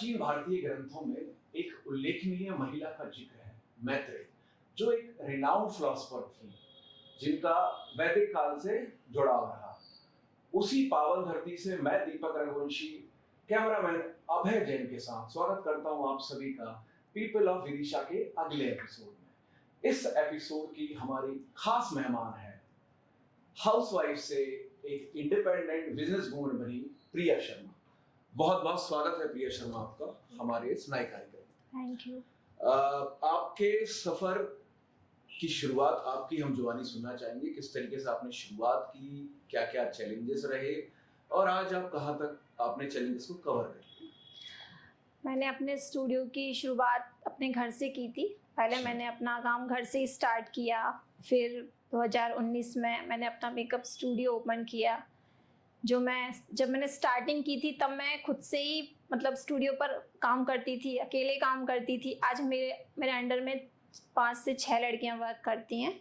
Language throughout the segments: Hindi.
प्राचीन भारतीय ग्रंथों में एक उल्लेखनीय महिला का जिक्र है, मैत्रेय, जो एक रिनाउंड फिलोसोफर थी, जिनका वैदिक काल से जुड़ाव रहा। उसी पावन धरती से मैं दीपक रघुवंशी, कैमरामैन अभय जैन के साथ स्वागत करता हूं आप सभी का पीपल ऑफ विदिशा के अगले एपिसोड में। इस एपिसोड की हमारी खास मेहमान है हाउसवाइफ से एक इंडिपेंडेंट बिजनेस वूमन बनी प्रिया शर्मा। बहुत बहुत स्वागत है प्रिया शर्मा आपका हमारे इस नए कार्यक्रम में। Thank you. आपके सफर की शुरुआत, आपकी हम जुबानी सुनना चाहेंगे। किस तरीके से आपने शुरुआत की, क्या क्या चैलेंजेस रहे और आज आप कहाँ तक आपने चैलेंजेस को कवर कर लिया? मैंने अपने स्टूडियो की शुरुआत अपने घर से की थी। पहले मैंने अपना काम घर से ही स्टार्ट किया, फिर 2019 में मैंने अपना मेकअप स्टूडियो ओपन किया। जब मैंने स्टार्टिंग की थी तब मैं खुद से ही मतलब स्टूडियो पर काम करती थी, अकेले काम करती थी। आज मेरे अंडर में 5 से 6 लड़कियां वर्क करती हैं।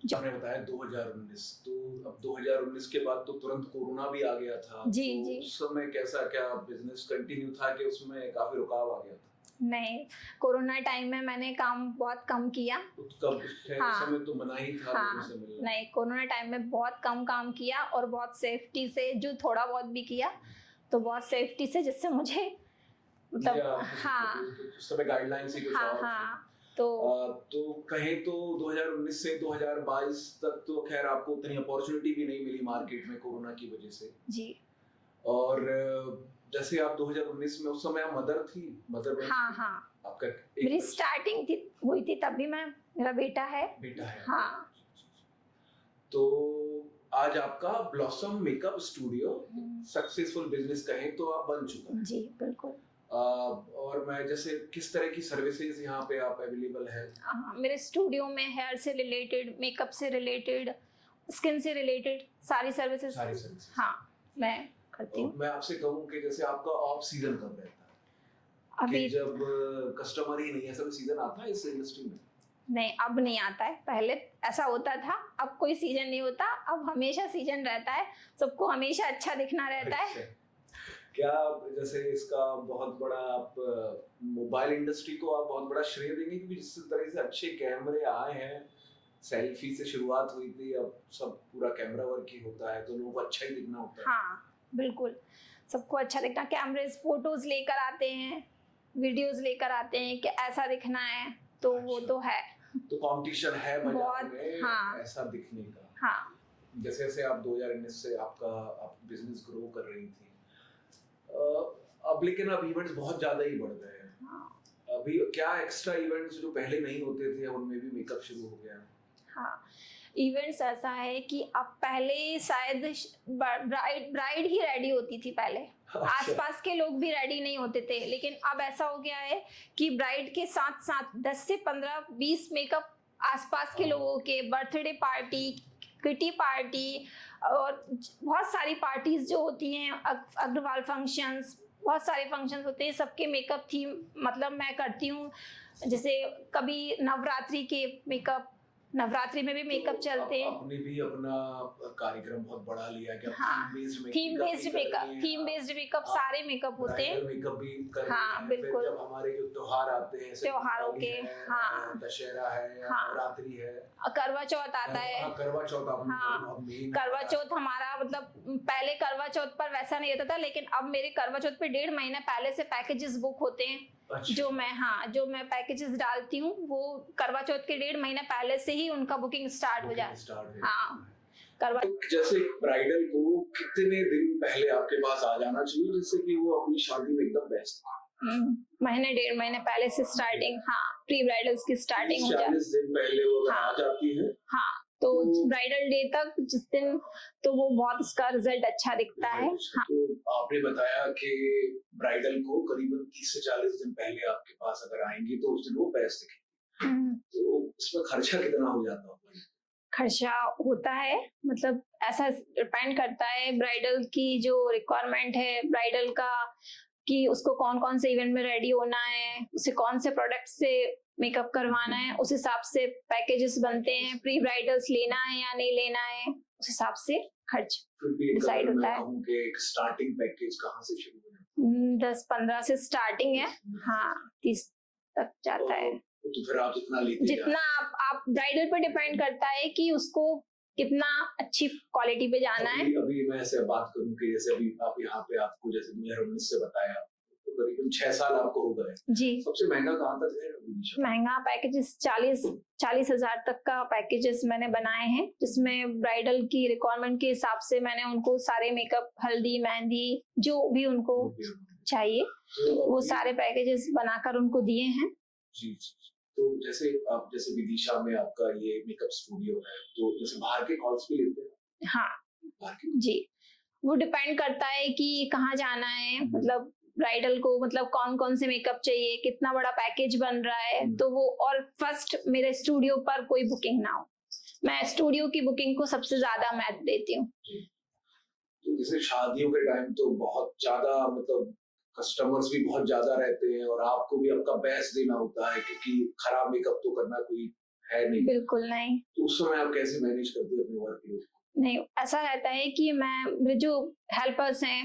आपने बताया 2019, तो अब 2019 के बाद तो तुरंत कोरोना भी आ गया था। जी तो जी। उस समय कैसा, क्या बिजनेस कंटिन्यू था कि उसमें काफी रुकाव आ गया था? नहीं, कोरोना टाइम में मैंने काम बहुत कम किया। तब उस समय तो मना ही था लोगों से मिलना। नहीं, कोरोना टाइम में बहुत कम काम किया और बहुत सेफ्टी से, जो थोड़ा बहुत भी किया तो बहुत सेफ्टी से, जिससे मुझे मतलब उस समय गाइडलाइंस ही कुछ और थी। तो कहें तो 2019 से 2022 तक तो खैर आपको उतनी अपॉर्चुनिटी भी नहीं मिली मार्केट में कोरोना की वजह से जी। और जैसे आप 2019 में, उस समय आप मदर थी, आपका मेरी स्टार्टिंग हुई थी तब भी मेरा बेटा है। हाँ। तो आज आपका blossom makeup studio successful business कहें तो आप बन चुका है। जी बिल्कुल। और मैं जैसे किस तरह की सर्विसेज यहाँ पे आप अवेलेबल है? मेरे स्टूडियो में हेयर से रिलेटेड, मेकअप से रिलेटेड, स्किन से रिलेटेड सारी सर्विसेज हाँ मैं करती हूँ। मैं आपसे कहूँ कि जैसे आपका ऑफ सीजन कब रहता है? अभी जब कस्टमर ही नहीं है, सब सीजन आता है इस इंडस्ट्री में? नहीं, अब नहीं आता है। पहले ऐसा होता था, अब कोई सीजन नहीं होता, अब हमेशा सीजन रहता है। सबको हमेशा अच्छा दिखना रहता है। क्या जैसे इसका बहुत बड़ा आप मोबाइल इंडस्ट्री को आप बहुत बड़ा श्रेय देंगे, क्योंकि जिस तरह से अच्छे कैमरे आए हैं, सेल्फी से शुरुआत हुई थी, अब सब पूरा कैमरा वर्क ही होता है, तो लोगों को अच्छा ही दिखना होता है। हाँ बिल्कुल, सबको अच्छा दिखना। कैमरेज फोटोज लेकर आते हैं, वीडियोस लेकर आते हैं कि ऐसा दिखना है, तो वो तो है। तो कंपटीशन है बाजार में ऐसा दिखने का। हाँ। जैसे जैसे आप 2019 से आप बिजनेस ग्रो कर रही थी, अब लेकिन अब इवेंट्स बहुत ज्यादा ही बढ़ गए हैं। अभी क्या एक्स्ट्रा इवेंट्स जो पहले नहीं होते थे उनमें भी मेकअप शुरू हो गया? हाँ, इवेंट्स ऐसा है कि अब पहले शायद ब्राइड ही रेडी होती थी पहले। अच्छा। आसपास के लोग भी रेडी नहीं होते थे, लेकिन अब ऐसा हो गया है कि ब्राइड के साथ साथ 10 से 15-20 मेकअप आसपास के लोगों के, बर्थडे पार्टी, किटी पार्टी और बहुत सारी पार्टीज जो होती हैं, अग्रवाल फंक्शंस, बहुत सारे फंक्शंस होते हैं, सबके मेकअप थीम मतलब मैं करती हूँ। जैसे कभी नवरात्रि के मेकअप, नवरात्रि में भी मेकअप चलते हैं। आपने भी अपना कार्यक्रम बहुत बढ़ा लिया है कि थीम बेस्ड मेकअप सारे मेकअप होते हैं। मेकअप भी कर बिल्कुल। जब हमारे जो त्योहार आते हैं, त्योहारों के दशहरा है, नवरात्रि है, करवा चौथ आता है। करवा चौथ करवा चौथ हमारा मतलब पहले करवा चौथ पर वैसा नहीं होता था, लेकिन अब मेरे करवा चौथ पे 1.5 महीना पहले से पैकेजेस बुक होते हैं। अच्छा। जो मैं पैकेजेस डालती हूँ वो करवा चौथ के 1.5 महीना पहले से ही उनका बुकिंग स्टार्ट हो जाता है। हाँ, करवा जैसे ब्राइडल को कितने दिन पहले आपके पास आ जाना चाहिए जिससे कि वो अपनी शादी में एकदम बेस्ट? महीने 1.5 महीने पहले से स्टार्टिंग, प्री ब्राइडल्स की स्टार्टिंग हो जाती है। 40 दिन पहले वो आ जाती है। तो ब्राइडल डे तक जिस दिन, तो वो बहुत उसका रिजल्ट अच्छा दिखता है। तो आपने बताया कि ब्राइडल को करीबन 30 से 40 दिन पहले आपके पास अगर आएंगी तो उस दिन वो बेस्ट दिखेगी। तो इसमें खर्चा कितना हो जाता है? खर्चा होता है, मतलब ऐसा डिपेंड करता है ब्राइडल की जो रिक्वायरमेंट है ब्राइडल का, कि उसको कौन कौन से इवेंट में रेडी होना है, उसे कौन से प्रोडक्ट से मेकअप करवाना है, उस हिसाब से पैकेजेस बनते हैं। प्री ब्राइडल्स लेना है या नहीं लेना है, उस हिसाब से खर्च डिसाइड होता है। एक स्टार्टिंग पैकेज कहाँ से शुरू 10-15 से स्टार्टिंग है, हाँ 30 तक जाता है। तो फिर आप इतना लेते जितना आप ब्राइडल पर डिपेंड करता है कि उसको कितना अच्छी क्वालिटी पे जाना है। अभी मैं ऐसे बात करूं कि जैसे अभी आप यहाँ पे आपको जैसे 2019 से बताया तो करीबन 6 साल आपको हो गए। जी। सबसे महंगा कहाँ तक है विदिशा? महंगा पैकेजेस 40 हजार तक का पैकेजेस मैंने बनाए हैं, जिसमें ब्राइडल की रिक्वायरमेंट के हिसाब से मैंने उनको सारे मेकअप, हल्दी, मेहंदी, जो भी उनको चाहिए वो सारे पैकेजेस बनाकर उनको दिए हैं। जी जी। तो जैसे आप जैसे विदिशा में आपका ये मेकअप स्टूडियो है, तो जैसे बाहर के कॉल्स भी लेते हैं? हाँ बाहर के? जी, वो डिपेंड करता है कि कहाँ जाना है, मतलब ब्राइडल को मतलब कौन कौन से मेकअप चाहिए, कितना बड़ा पैकेज बन रहा है, तो वो और फर्स्ट मेरे स्टूडियो पर कोई बुकिंग ना हो, मैं स्टूडियो की बुकिंग को सबसे ज्यादा महत्व देती हूँ। तो जैसे शादियों के टाइम तो बहुत ज्यादा मतलब कस्टमर्स भी बहुत ज्यादा रहते हैं और आपको भी आपका बेस्ट देना होता है क्योंकि खराब मेकअप तो करना कोई है नहीं। बिल्कुल नहीं। तो उस समय आप कैसे मैनेज करती है अपने वर्कलोड? नहीं, ऐसा रहता है कि मेरे जो हेल्पर्स हैं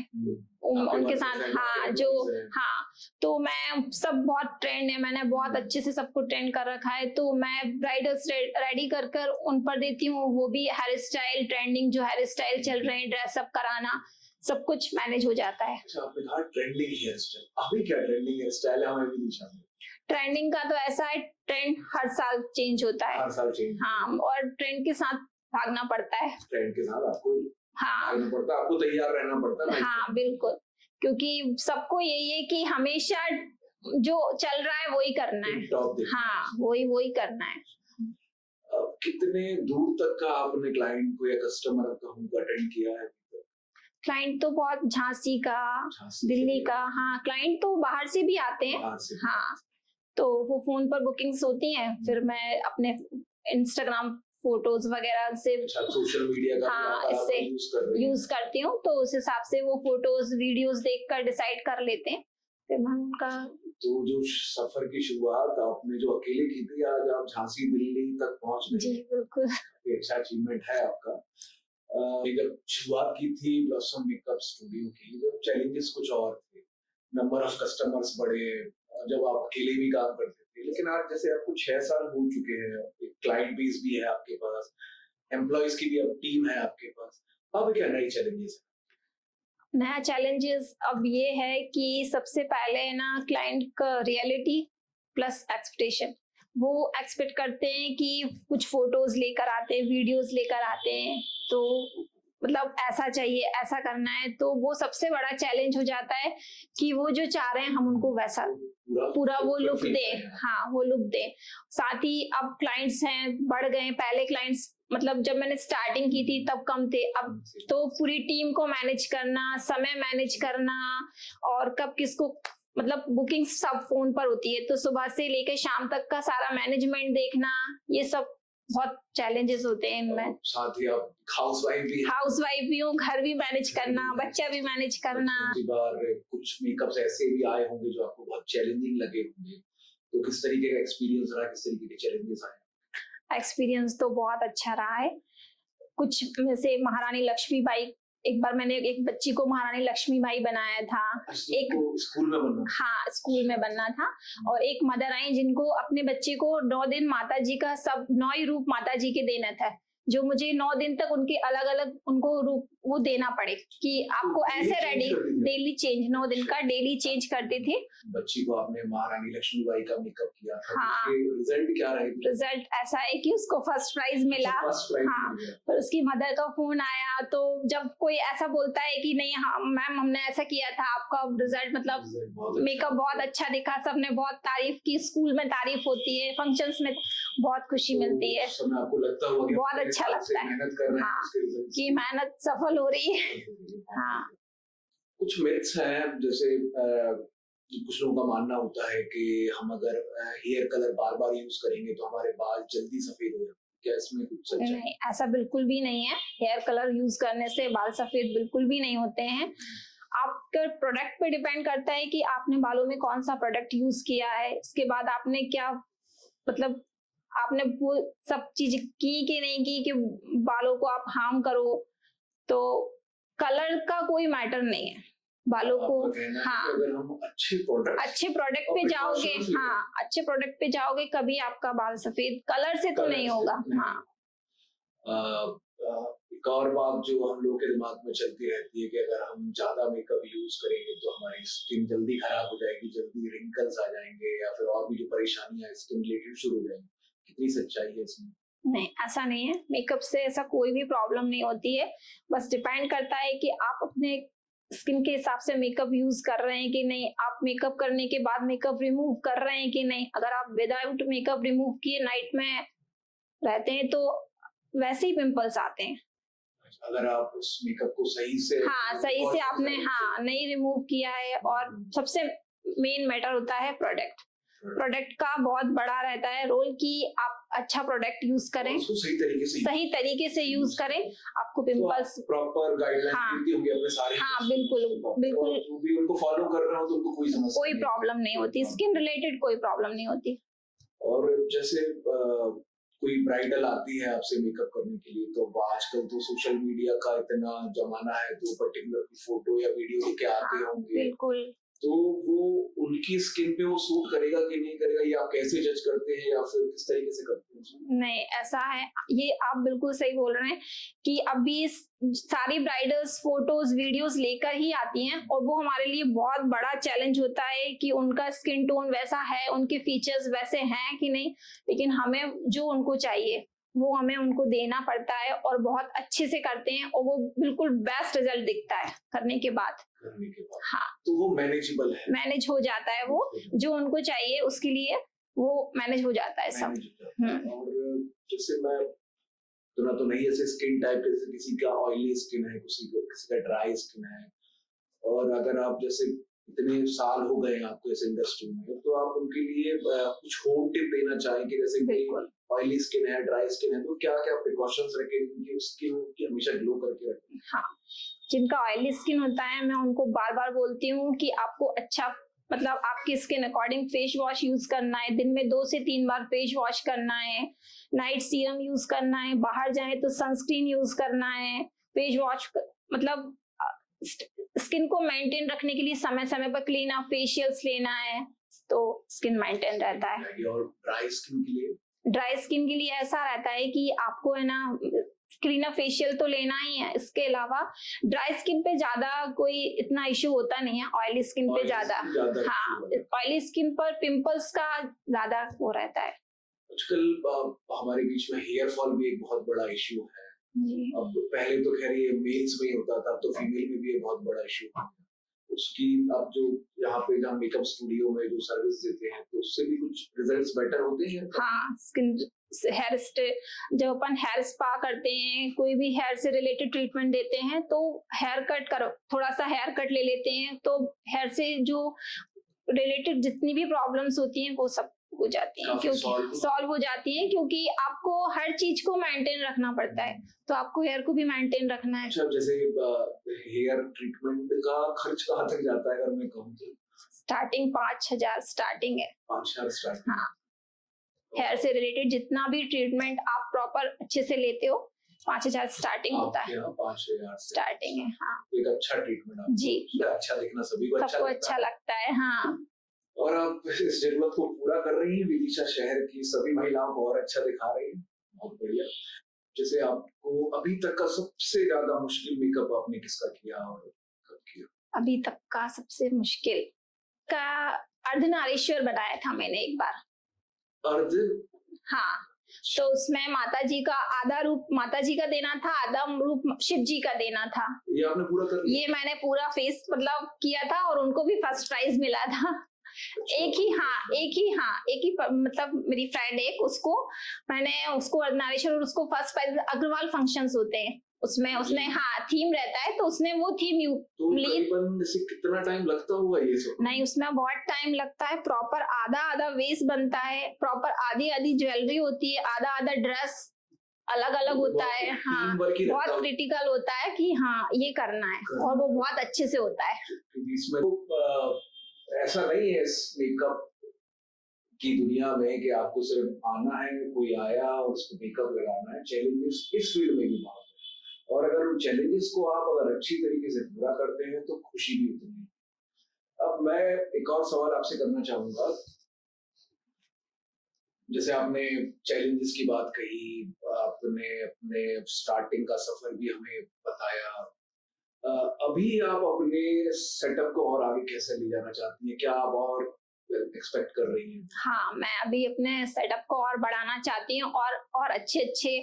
उनके साथ, हाँ जो, हाँ तो मैं सब बहुत ट्रेंड है, मैंने बहुत अच्छे से सबको ट्रेंड कर रखा है, तो मैं ब्राइडल्स रेडी कर कर उन पर देती हूँ। वो भी हेयर स्टाइल, ट्रेंडिंग जो हेयर स्टाइल चल रहे हैं, ड्रेसअप कराना, सब कुछ मैनेज हो जाता है। अच्छा, आपने कहा ट्रेंडिंग हेयर स्टाइल, अभी क्या ट्रेंडिंग हेयर स्टाइल है हमारे विदिशा में? ट्रेंडिंग का तो ऐसा है, ट्रेंड हर साल चेंज होता है। हर साल चेंज? हाँ, और ट्रेंड के साथ भागना पड़ता है। ट्रेंड के साथ आपको हाँ भागना पड़ता है, आपको तैयार रहना पड़ता है। हाँ बिल्कुल, क्योंकि सबको यही है कि हमेशा जो चल रहा है वही करना है। हाँ वही करना है। कितने दूर तक का आपने क्लाइंट को या कस्टमर का हमको अटेंड किया है? क्लाइंट तो बहुत झांसी का, दिल्ली का, हाँ क्लाइंट तो बाहर से भी आते हैं। हाँ, तो वो फोन पर बुकिंग्स होती हैं, फिर मैं अपने इंस्टाग्राम फोटोज वगैरह से, सोशल मीडिया का हाँ इससे यूज करती हूँ, तो उस हिसाब से वो फोटोज वीडियोस देखकर डिसाइड कर लेते हैं, फिर मैं उनका। तो जो सफर की शुरुआत आपने जो अकेले की थी, आज आप झांसी दिल्ली तक पहुंच गए। जी बिल्कुल, अच्छा अचीवमेंट है आपका। जब शुरुआत की थी ब्लॉसम मेकअप स्टूडियो की, जब चैलेंजेस कुछ और थे, नंबर ऑफ कस्टमर्स बढ़े, जब आप अकेले भी काम करते थे, लेकिन आज जैसे आपको 6 साल हो चुके हैं, एक क्लाइंट बेस भी है आपके पास, एम्प्लॉइज की भी अब टीम है आपके पास, अब क्या नए चैलेंजेस है? नया चैलेंजेस अब ये है कि सबसे पहले ना क्लाइंट का रियलिटी प्लस एक्सपेक्टेशन, वो एक्सपेक्ट करते हैं कि कुछ फोटोज लेकर आते हैं, वीडियोस लेकर आते हैं, तो मतलब ऐसा चाहिए, ऐसा करना है, तो वो सबसे बड़ा चैलेंज हो जाता है कि वो जो चाह रहे हैं हम उनको वैसा पूरा वो लुक दे। हाँ वो लुक दे। साथ ही अब क्लाइंट्स हैं, बढ़ गए, पहले क्लाइंट्स मतलब जब मैंने स्टार्टिंग की थी तब कम थे, अब तो पूरी टीम को मैनेज करना, समय मैनेज करना, और कब किसको मतलब बुकिंग सब फोन पर होती है, तो सुबह से लेकर शाम तक का सारा मैनेजमेंट देखना, ये सब बहुत चैलेंजेस होते हैं इनमें। साथ ही आप हाउसवाइफ भी हूँ, घर भी मैनेज करना, बच्चा भी मैनेज करना। बार कुछ मेकअप्स ऐसे भी आए होंगे जो आपको बहुत चैलेंजिंग लगे होंगे, तो किस तरीके का एक्सपीरियंस रहा, किस तरीके के चैलेंजेस आए? एक्सपीरियंस तो बहुत अच्छा रहा है। कुछ जैसे महारानी लक्ष्मीबाई, एक बार मैंने एक बच्ची को महारानी लक्ष्मीबाई बनाया था। एक स्कूल में बनना? हाँ स्कूल में बनना था। और एक मदर आई जिनको अपने बच्चे को 9 दिन माता जी का सब 9 ही रूप माता जी के देना था, जो मुझे 9 दिन तक उनके अलग अलग उनको रूप वो देना पड़े कि आपको ऐसे रेडी, डेली चेंज, 9 दिन का डेली चेंज करते थे। बच्ची को आपने महारानी लक्ष्मीबाई का मेकअप किया था, हाँ, रिजल्ट क्या रहे? रिजल्ट ऐसा है कि उसको फर्स्ट प्राइज मिला। हाँ, पर उसकी मदर का फोन आया, तो जब कोई ऐसा बोलता है कि नहीं हाँ मैम हमने ऐसा किया था, आपका रिजल्ट मतलब मेकअप बहुत अच्छा दिखा, सबने बहुत तारीफ की, स्कूल में तारीफ होती है, फंक्शंस में बहुत खुशी मिलती है, आपको लगता होगा बहुत अच्छा लगता है। मेहनत कर रहे हैं, हाँ, कि मेहनत सफल हो रही है। हाँ, कुछ मिथ्स हैं, जैसे कुछ लोगों का मानना होता है कि हम अगर हेयर कलर बार बार यूज करेंगे तो हमारे बाल जल्दी सफेद हो जाएंगे, क्या इसमें कुछ सच है? नहीं, ऐसा बिल्कुल भी नहीं है। हेयर कलर यूज करने से बाल सफेद बिल्कुल भी नहीं होते हैं। आपके प्रोडक्ट पे डिपेंड करता है कि आपने बालों में कौन सा प्रोडक्ट यूज किया है, इसके बाद आपने क्या मतलब आपने वो सब चीज की कि नहीं की कि बालों को आप हार्म करो, तो कलर का कोई मैटर नहीं है। बालों को। आपका कहना है हाँ, कि अगर हम अच्छे प्रोडक्ट पे जाओगे, हाँ अच्छे प्रोडक्ट पे जाओगे, कभी आपका बाल सफेद कलर से तो नहीं होगा। हाँ, एक और बात जो हम लोग के दिमाग में चलती रहती है कि अगर हम ज्यादा मेकअप यूज करेंगे तो हमारी स्किन जल्दी खराब हो जाएगी, जल्दी रिंकल्स आ जाएंगे या फिर और भी जो परेशानियां स्किन रिलेटेड शुरू हो जाएंगी। कितनी सच्चाई है इसमें? नहीं ऐसा नहीं है, मेकअप से ऐसा कोई भी प्रॉब्लम नहीं होती है। बस डिपेंड करता है कि आप अपने स्किन के हिसाब से मेकअप यूज कर रहे हैं कि नहीं, आप मेकअप करने के बाद मेकअप रिमूव कर रहे हैं कि नहीं। अगर आप विदाउट मेकअप रिमूव किए नाइट में रहते हैं तो वैसे ही पिंपल्स आते हैं। अगर आप उस मेकअप को सही से सही से आपने नहीं रिमूव किया है। और सबसे मेन मैटर होता है प्रोडक्ट का बहुत बड़ा रहता है रोल कि आप अच्छा प्रोडक्ट यूज करें, उसको सही तरीके से यूज करें, आपको पिंपल्स प्रॉपर गाइडलाइन मिलती होंगी अपने सारे। बिल्कुल जो भी उनको फॉलो कर रहे हो तो उनको कोई समस्या कोई प्रॉब्लम नहीं होती, स्किन रिलेटेड कोई प्रॉब्लम नहीं होती। और जैसे कोई ब्राइडल आती है आपसे मेकअप करने के लिए तो आजकल तो सोशल मीडिया का इतना जमाना है तो पर्टिकुलर फोटो या वीडियो लेके आते होंगे, बिल्कुल। तो वो उनकी स्किन पे वो सूट करेगा कि नहीं करेगा, ये आप कैसे जज करते हैं या फिर किस तरीके से करते हैं? नहीं ऐसा है, ये आप बिल्कुल सही बोल रहे हैं कि अभी सारी ब्राइडल्स फोटोज वीडियोस लेकर ही आती हैं और वो हमारे लिए बहुत बड़ा चैलेंज होता है कि उनका स्किन टोन वैसा है, उनके फीचर्स वैसे हैं कि नहीं। लेकिन हमें जो उनको चाहिए वो हमें उनको देना पड़ता है और बहुत अच्छे से करते हैं और वो बिल्कुल बेस्ट रिजल्ट दिखता है करने के बाद। हाँ, तो वो मैनेजेबल है, मैनेज हो जाता है, वो जो उनको चाहिए उसके लिए वो मैनेज हो जाता है सब। और जैसे मैं इतना तो नहीं, जैसे स्किन टाइप जैसे किसी का ऑयली स्किन है, किसी का ड्राई स्किन है, और अगर आप जैसे इतने साल हो गए आपको इस इंडस्ट्री में तो आप उनके लिए कुछ होम टिप देना चाहेंगे? जैसे ऑयली स्किन है, ड्राई स्किन है, तो क्या क्या प्रिकॉशंस रखें उनकी स्किन की हमेशा ग्लो करके रखें? हाँ, जिनका ऑयली स्किन होता है मैं उनको बार बार बोलती हूँ कि आपको अच्छा मतलब आपकी skin according face wash use करना है, दिन में 2 से 3 बार फेस वॉश करना है, नाइट सीरम यूज करना है, बाहर जाए तो सनस्क्रीन यूज करना है, फेस वॉश मतलब स्किन को मेंटेन रखने के लिए समय समय पर क्लीन अप फेशियल्स लेना है तो स्किन मेंटेन रहता है। और ड्राई स्किन के लिए ऐसा रहता है कि आपको है ना क्लीन अप फेशियल तो लेना ही है, इसके अलावा ड्राई स्किन पे ज्यादा कोई इतना इश्यू होता नहीं है, ऑयली स्किन पे ज्यादा। हाँ, ऑयली स्किन पर पिंपल्स का ज्यादा वो रहता है। आजकल हमारे बीच में हेयर फॉल भी एक बहुत बड़ा इश्यू है। अब पहले तो खैर ये मेल्स में ही होता था, अब तो फीमेल में भी ये बहुत बड़ा इश्यू है। उसकी अब जो यहाँ पे जहाँ मेकअप स्टूडियो में जो सर्विस देते हैं तो उससे भी कुछ रिजल्ट्स बेटर होते हैं? हाँ, स्किन हेयर जब अपन हेयर स्पा करते हैं, कोई भी हेयर से रिलेटेड ट्रीटमेंट देते हैं तो हेयर कट करो, थोड़ा सा हेयर कट ले लेते हैं तो हेयर से जो रिलेटेड जितनी भी प्रॉब्लम्स होती हैं वो सब हो जाती हैं, क्योंकि सॉल्व हो जाती हैं, क्योंकि आपको हर चीज को मेंटेन रखना पड़ता है तो आपको हेयर को भी मेंटेन रखना है। अच्छा, जैसे हेयर ट्रीटमेंट का खर्च कहाँ तक जाता है अगर मैं कहूँ तो? स्टार्टिंग 5,000 स्टार्टिंग है। 5,000 स्टार्टिंग? हाँ, हेयर से रिलेटेड जितना भी ट्रीटमेंट आप प्रॉपर अच्छे से लेते हो 5,000 स्टार्टिंग होता है। 5,000 स्टार्टिंग है। हाँ, एक अच्छा ट्रीटमेंट जी, अच्छा दिखना सभी को सबको अच्छा लगता है। हाँ, और आप इस जरूरत को पूरा कर रही हैं, विदिशा शहर की सभी महिलाओं को और अच्छा दिखा रही हैं, बहुत बढ़िया। जैसे आपको अभी तक का सबसे ज्यादा मुश्किल मेकअप आपने किसका किया और कब किया? अभी तक का सबसे मुश्किल का अर्धनारीश्वर बनाया था मैंने एक बार। हाँ, तो उसमें माता जी का आधा रूप माता जी का देना था, आधा रूप शिव जी का देना था। ये आपने पूरा कर लिया? ये मैंने पूरा फेस मतलब किया था और उनको भी फर्स्ट प्राइज मिला था। एक ही मतलब मेरी फ्रेंड एक मैंने उसको अर्धनारीश्वर और उसको फर्स्ट प्राइज अग्रवाल फंक्शंस होते हैं उसमें उसने थीम रहता है तो उसने वो थीम ली। कितना टाइम लगता होगा ये सब? नहीं, उसमें बहुत टाइम लगता है, प्रॉपर आधा वेस बनता है, प्रॉपर आधी ज्वेलरी होती है, आधा ड्रेस अलग अलग होता है। हाँ, बहुत क्रिटिकल होता है कि हाँ ये करना है और वो बहुत अच्छे से होता है। इसमें ऐसा नहीं है इस मेकअप की दुनिया में कि आपको सिर्फ आना है, कोई आया और उसको मेकअप लगाना है। चैलेंजेस इस फील्ड में भी बहुत है और अगर उन चैलेंजेस को आप अगर अच्छी तरीके से पूरा करते हैं तो खुशी भी उतनी है। अब मैं एक और सवाल आपसे करना चाहूंगा। जैसे आपने चैलेंजेस की बात कही, आपने अपने स्टार्टिंग का सफर भी हमें बताया। अभी आप अपने सेटअप को और आगे कैसे ले जाना चाहती हैं? क्या आप और एक्सपेक्ट कर रही हैं? हाँ, मैं अभी अपने सेटअप को और बढ़ाना चाहती हूँ और अच्छे-अच्छे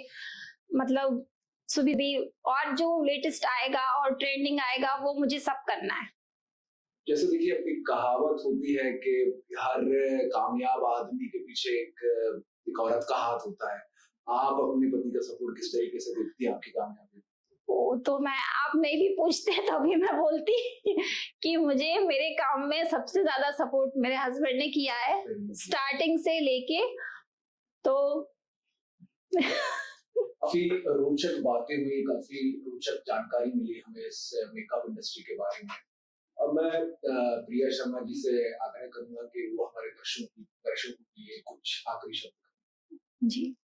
मतलब सुविधा और जो लेटेस्ट आएगा और ट्रेंडिंग आएगा वो मुझे सब करना है। जैसे देखिए, अपनी कहावत होती है कि हर कामयाब आदमी के पीछे एक औरत का हाथ होता है। आप अपने पति का सपोर्ट किस तरीके से देखती हैं आपकी कामयाबी? वो तो मैं आप नहीं भी पूछते तभी मैं बोलती कि मुझे मेरे काम में सबसे ज्यादा सपोर्ट मेरे हस्बैंड ने किया है स्टार्टिंग से लेके। तो काफी रोचक बातें हुई, काफी रोचक जानकारी मिली हमें इस मेकअप इंडस्ट्री के बारे में। अब मैं प्रिया शर्मा जी से आग्रह करूंगा कि वो हमारे दर्शकों के लिए कुछ आखिरी शब्द। जी,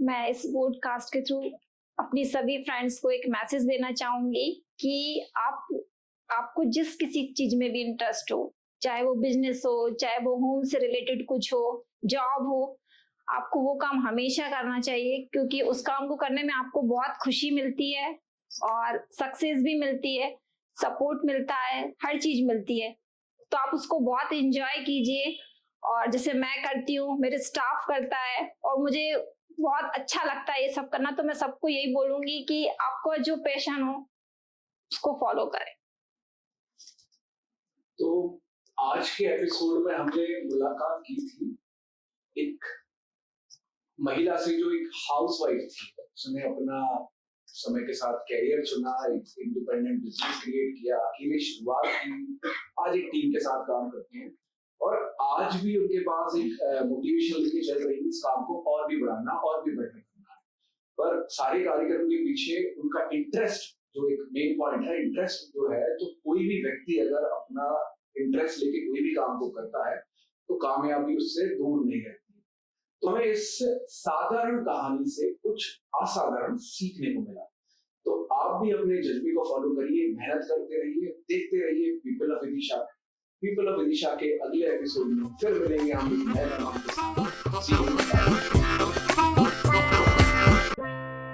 मैं इस पॉडकास्ट के थ्रू अपनी सभी फ्रेंड्स को एक मैसेज देना चाहूंगी कि आपको जिस किसी चीज में भी इंटरेस्ट हो, चाहे वो बिजनेस हो, चाहे वो होम से रिलेटेड कुछ हो, जॉब हो, आपको वो काम हमेशा करना चाहिए क्योंकि उस काम को करने में आपको बहुत खुशी मिलती है और सक्सेस भी मिलती है, सपोर्ट मिलता है, हर चीज मिलती है। तो आप उसको बहुत एंजॉय कीजिए और जैसे मैं करती हूँ, मेरे स्टाफ करता है और मुझे बहुत अच्छा लगता है ये सब करना। तो मैं सबको यही बोलूंगी कि आपको जो पैशन हो उसको फॉलो करें। तो आज के एपिसोड में हमने मुलाकात की थी एक महिला से जो एक हाउसवाइफ थी। उसने अपना समय के साथ कैरियर चुना, एक इंडिपेंडेंट बिजनेस क्रिएट किया, अकेले शुरुआत की, आज एक टीम के साथ काम करते हैं और आज भी उनके पास एक मोटिवेशन लेके चल रही है इस काम को और भी बढ़ाना और भी बेटर करना है। पर सारे कार्यक्रम के पीछे उनका इंटरेस्ट जो एक मेन पॉइंट है, इंटरेस्ट जो है, तो कोई भी व्यक्ति अगर अपना इंटरेस्ट लेके कोई भी काम को करता है तो कामयाबी उससे दूर नहीं रहती। तो हमें इस साधारण कहानी से कुछ असाधारण सीखने को मिला। तो आप भी अपने जज्बे को फॉलो करिए, मेहनत करते रहिए, देखते रहिए people of Vidisha. People of Vidisha के अगले एपिसोड में फिर मिलेंगे हम एक नए मेहमान के साथ। See you.